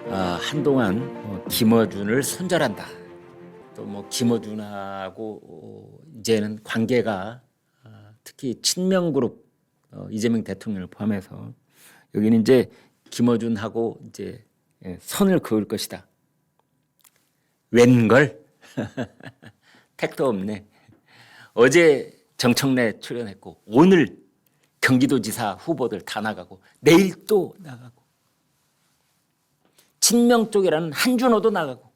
한동안 김어준을 손절한다. 또 김어준하고 이제는 관계가 특히 친명그룹 이재명 대통령을 포함해서 여기는 이제 김어준하고 이제 선을 그을 것이다. 웬걸? 택도 없네. 어제 정청래 출연했고 오늘 경기도지사 후보들 다 나가고 내일 또 나가고 친명 쪽이라는 한준호도 나가고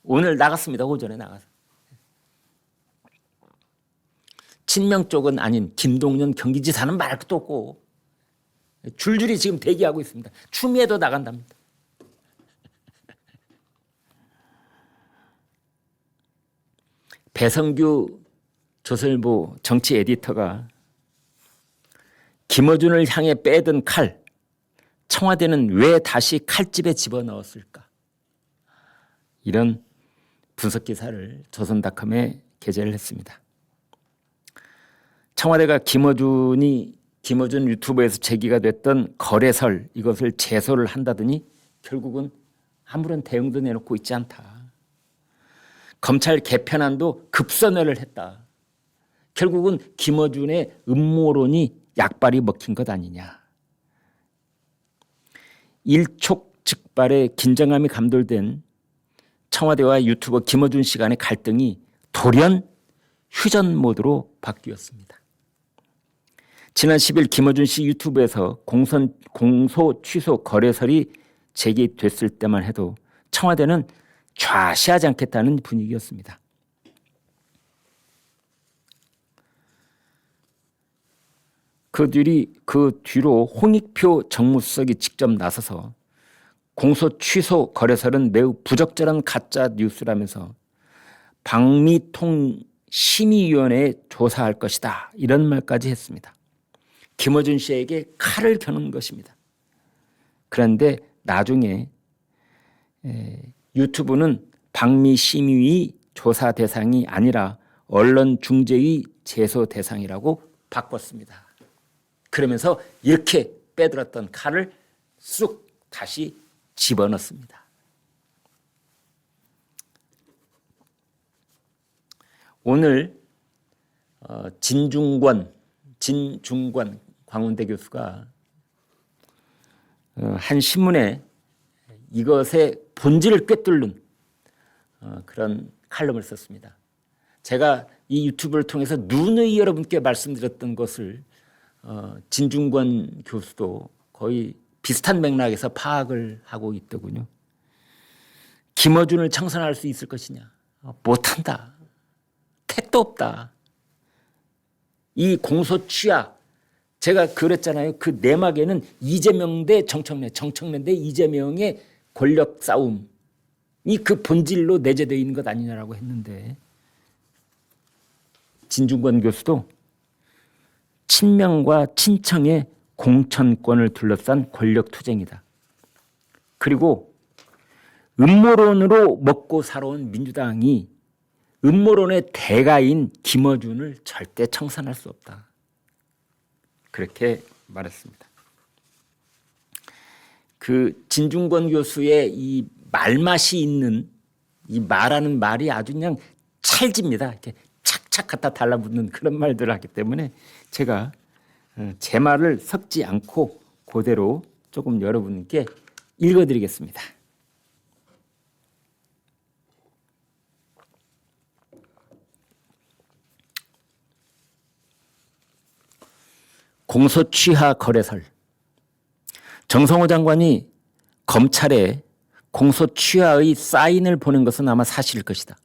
오늘 나갔습니다. 오전에 나가서. 친명 쪽은 아닌 김동연 경기지사는 말할 것도 없고 줄줄이 지금 대기하고 있습니다. 추미애도 나간답니다. 배성규 조선일보 정치 에디터가 김어준을 향해 빼든 칼, 청와대는 왜 다시 칼집에 집어넣었을까? 이런 분석 기사를 조선닷컴에 게재를 했습니다. 청와대가 김어준 유튜브에서 제기가 됐던 거래설 이것을 제소를 한다더니 결국은 아무런 대응도 내놓고 있지 않다. 검찰 개편안도 급선회를 했다. 결국은 김어준의 음모론이 약발이 먹힌 것 아니냐. 일촉즉발의 긴장감이 감돌된 청와대와 유튜버 김어준 씨 간의 갈등이 돌연 휴전 모드로 바뀌었습니다. 지난 10일 김어준 씨 유튜브에서 공소 취소 거래설이 제기됐을 때만 해도 청와대는 좌시하지 않겠다는 분위기였습니다. 그 뒤로 홍익표 정무수석이 직접 나서서 공소 취소 거래설은 매우 부적절한 가짜 뉴스라면서 방미통심의위원회에 조사할 것이다. 이런 말까지 했습니다. 김어준 씨에게 칼을 겨눈 것입니다. 그런데 나중에 유튜브는 방미심의위 조사 대상이 아니라 언론중재위 제소 대상이라고 바꿨습니다. 그러면서 이렇게 빼들었던 칼을 쑥 다시 집어넣습니다. 오늘 진중권 광운대 교수가 한 신문에 이것의 본질을 꿰뚫는 그런 칼럼을 썼습니다. 제가 이 유튜브를 통해서 누누이 여러분께 말씀드렸던 것을 진중권 교수도 거의 비슷한 맥락에서 파악을 하고 있더군요. 김어준을 청산할 수 있을 것이냐? 못한다. 택도 없다. 이 공소 취하 제가 그랬잖아요. 그 내막에는 이재명 대 정청래, 정청래 대 이재명의 권력 싸움이 그 본질로 내재되어 있는 것 아니냐라고 했는데 진중권 교수도 친명과 친청의 공천권을 둘러싼 권력투쟁이다. 그리고 음모론으로 먹고 살아온 민주당이 음모론의 대가인 김어준을 절대 청산할 수 없다. 그렇게 말했습니다. 그 진중권 교수의 이 말맛이 있는 이 말하는 말이 아주 그냥 찰집니다. 이렇게 착착 갖다 달라붙는 그런 말들을 하기 때문에 제가 제 말을 섞지 않고 그대로 조금 여러분께 읽어드리겠습니다. 공소취하 거래설. 정성호 장관이 검찰에 공소취하의 사인을 보낸 것은 아마 사실일 것이다.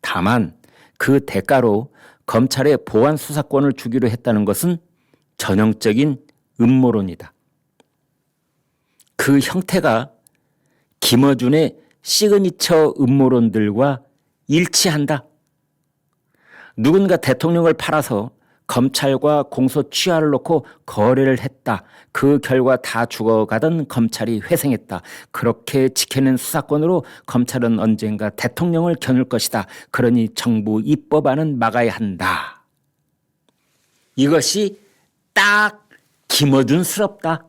다만 그 대가로 검찰에 보안 수사권을 주기로 했다는 것은 전형적인 음모론이다. 그 형태가 김어준의 시그니처 음모론들과 일치한다. 누군가 대통령을 팔아서 검찰과 공소 취하를 놓고 거래를 했다. 그 결과 다 죽어가던 검찰이 회생했다. 그렇게 지켜낸 수사권으로 검찰은 언젠가 대통령을 겨눌 것이다. 그러니 정부 입법안은 막아야 한다. 이것이 딱 김어준스럽다.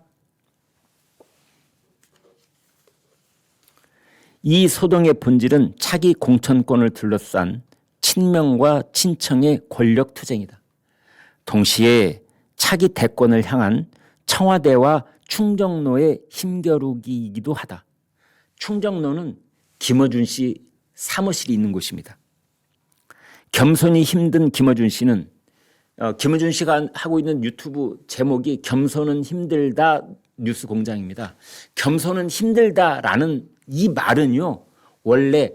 이 소동의 본질은 차기 공천권을 둘러싼 친명과 친청의 권력 투쟁이다. 동시에 차기 대권을 향한 청와대와 충정로의 힘겨루기이기도 하다. 충정로는 김어준 씨 사무실이 있는 곳입니다. 겸손이 힘든 김어준 씨는 김어준 씨가 하고 있는 유튜브 제목이 겸손은 힘들다 뉴스공장입니다. 겸손은 힘들다라는 이 말은요, 원래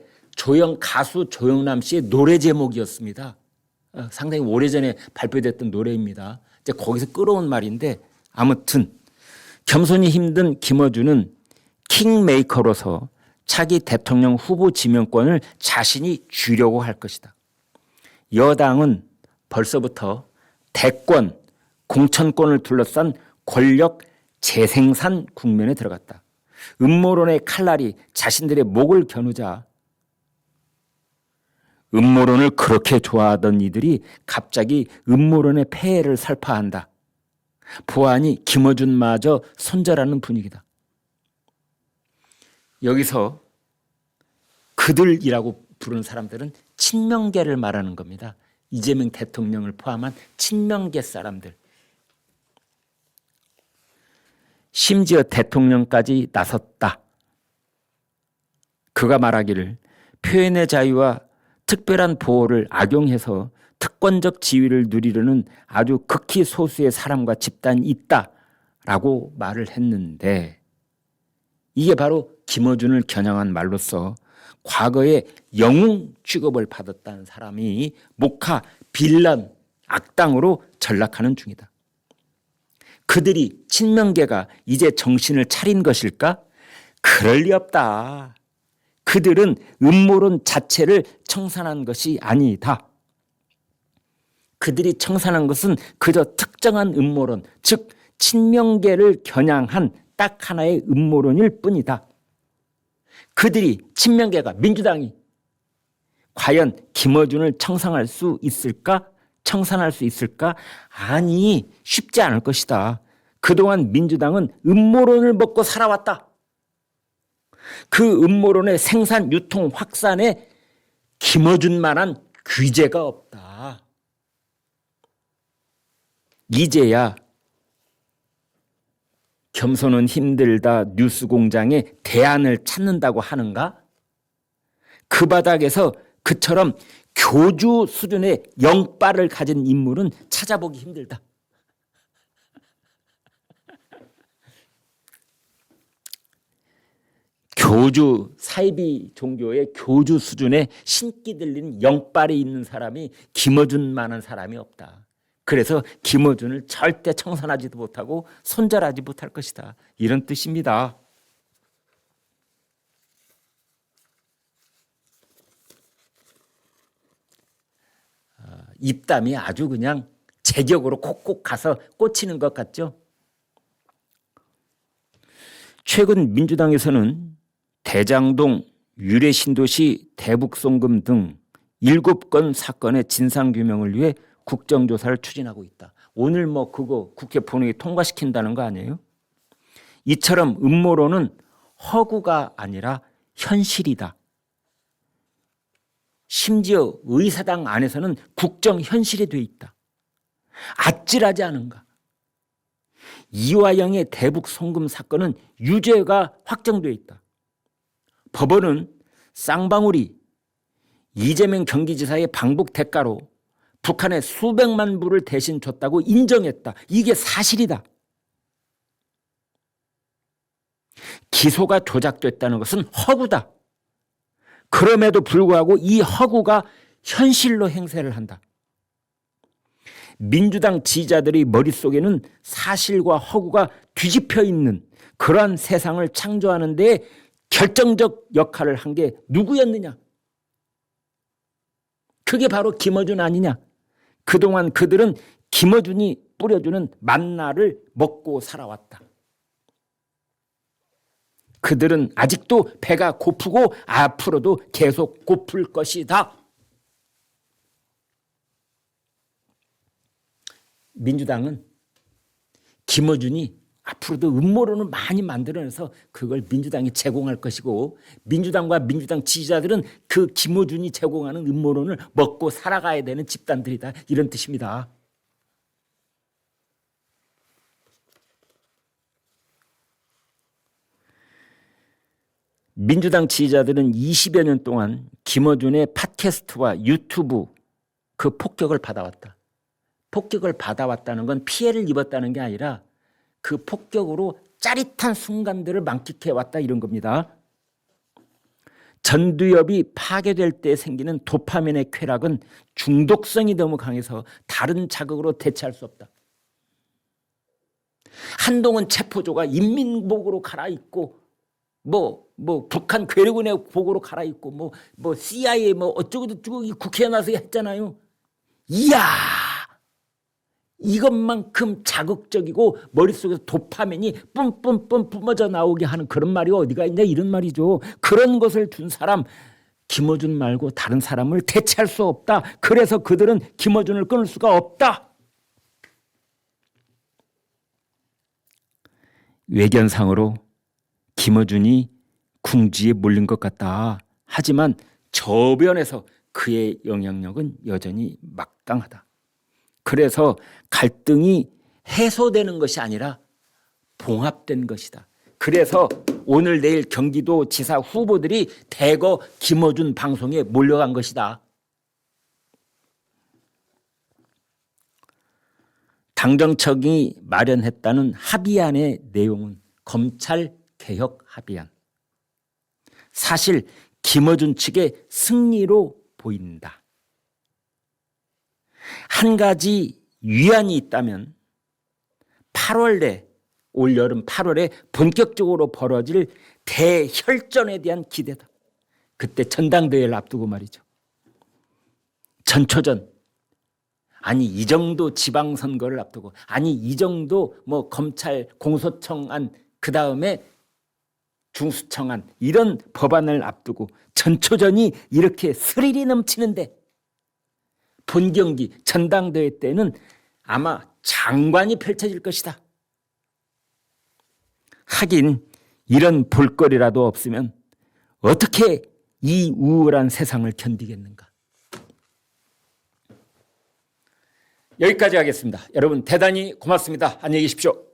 가수 조영남 씨의 노래 제목이었습니다. 상당히 오래전에 발표됐던 노래입니다. 이제 거기서 끌어온 말인데, 아무튼 겸손이 힘든 김어준은 킹메이커로서 차기 대통령 후보 지명권을 자신이 쥐려고 할 것이다. 여당은 벌써부터 대권, 공천권을 둘러싼 권력 재생산 국면에 들어갔다. 음모론의 칼날이 자신들의 목을 겨누자 음모론을 그렇게 좋아하던 이들이 갑자기 음모론의 폐해를 설파한다. 보아하니 김어준마저 손절하는 분위기다. 여기서 그들이라고 부르는 사람들은 친명계를 말하는 겁니다. 이재명 대통령을 포함한 친명계 사람들. 심지어 대통령까지 나섰다. 그가 말하기를 표현의 자유와 특별한 보호를 악용해서 특권적 지위를 누리려는 아주 극히 소수의 사람과 집단이 있다라고 말을 했는데, 이게 바로 김어준을 겨냥한 말로서 과거에 영웅 취급을 받았다는 사람이 목하, 빌런, 악당으로 전락하는 중이다. 그들이 친명계가 이제 정신을 차린 것일까? 그럴 리 없다. 그들은 음모론 자체를 청산한 것이 아니다. 그들이 청산한 것은 그저 특정한 음모론, 즉 친명계를 겨냥한 딱 하나의 음모론일 뿐이다. 그들이, 친명계가, 민주당이 과연 김어준을 청산할 수 있을까? 청산할 수 있을까? 아니, 쉽지 않을 것이다. 그동안 민주당은 음모론을 먹고 살아왔다. 그 음모론의 생산, 유통, 확산에 김어준만한 귀재가 없다. 이제야 겸손은 힘들다 뉴스공장의 대안을 찾는다고 하는가? 그 바닥에서 그처럼 교주 수준의 영빨을 가진 인물은 찾아보기 힘들다. 교주, 사이비 종교의 교주 수준의 신기 들린 영빨이 있는 사람이 김어준만한 사람이 없다. 그래서 김어준을 절대 청산하지도 못하고 손절하지 못할 것이다. 이런 뜻입니다. 입담이 아주 그냥 제격으로 콕콕 가서 꽂히는 것 같죠? 최근 민주당에서는 대장동, 유래신도시, 대북송금 등 7건 사건의 진상규명을 위해 국정조사를 추진하고 있다. 오늘 그거 국회 본회의 통과시킨다는 거 아니에요? 이처럼 음모론은 허구가 아니라 현실이다. 심지어 의사당 안에서는 국정현실이 돼 있다. 아찔하지 않은가? 이화영의 대북 송금 사건은 유죄가 확정돼 있다. 법원은 쌍방울이 이재명 경기지사의 방북 대가로 북한에 수백만 불을 대신 줬다고 인정했다. 이게 사실이다. 기소가 조작됐다는 것은 허구다. 그럼에도 불구하고 이 허구가 현실로 행세를 한다. 민주당 지지자들의 머릿속에는 사실과 허구가 뒤집혀 있는 그러한 세상을 창조하는 데 결정적 역할을 한 게 누구였느냐? 그게 바로 김어준 아니냐? 그동안 그들은 김어준이 뿌려주는 만나를 먹고 살아왔다. 그들은 아직도 배가 고프고 앞으로도 계속 고플 것이다. 민주당은 김어준이 앞으로도 음모론을 많이 만들어내서 그걸 민주당이 제공할 것이고 민주당과 민주당 지지자들은 그 김어준이 제공하는 음모론을 먹고 살아가야 되는 집단들이다. 이런 뜻입니다. 민주당 지지자들은 20여 년 동안 김어준의 팟캐스트와 유튜브 그 폭격을 받아왔다. 폭격을 받아왔다는 건 피해를 입었다는 게 아니라 그 폭격으로 짜릿한 순간들을 만끽해왔다 이런 겁니다. 전두엽이 파괴될 때 생기는 도파민의 쾌락은 중독성이 너무 강해서 다른 자극으로 대체할 수 없다. 한동훈 체포조가 인민복으로 갈아입고 북한 괴뢰군의 복으로 갈아입고 CIA 어쩌고저쩌고 국회에 나서 했잖아요. 이야, 이것만큼 자극적이고 머릿속에서 도파민이 뿜뿜뿜 뿜어져 나오게 하는 그런 말이 어디가 있냐 이런 말이죠. 그런 것을 준 사람 김어준 말고 다른 사람을 대체할 수 없다. 그래서 그들은 김어준을 끊을 수가 없다. 외견상으로 김어준이 궁지에 몰린 것 같다. 하지만 저변에서 그의 영향력은 여전히 막강하다. 그래서 갈등이 해소되는 것이 아니라 봉합된 것이다. 그래서 오늘 내일 경기도 지사 후보들이 대거 김어준 방송에 몰려간 것이다. 당정청이 마련했다는 합의안의 내용은 검찰개혁 합의안. 사실 김어준 측의 승리로 보인다. 한 가지 위안이 있다면 8월에 올여름 8월에 본격적으로 벌어질 대혈전에 대한 기대다. 그때 전당대회를 앞두고 말이죠. 전초전. 아니 이 정도 지방선거를 앞두고 아니 이 정도 검찰 공소청안 그다음에 중수청안 이런 법안을 앞두고 전초전이 이렇게 스릴이 넘치는데 본경기 전당대회 때는 아마 장관이 펼쳐질 것이다. 하긴 이런 볼거리라도 없으면 어떻게 이 우울한 세상을 견디겠는가. 여기까지 하겠습니다. 여러분 대단히 고맙습니다. 안녕히 계십시오.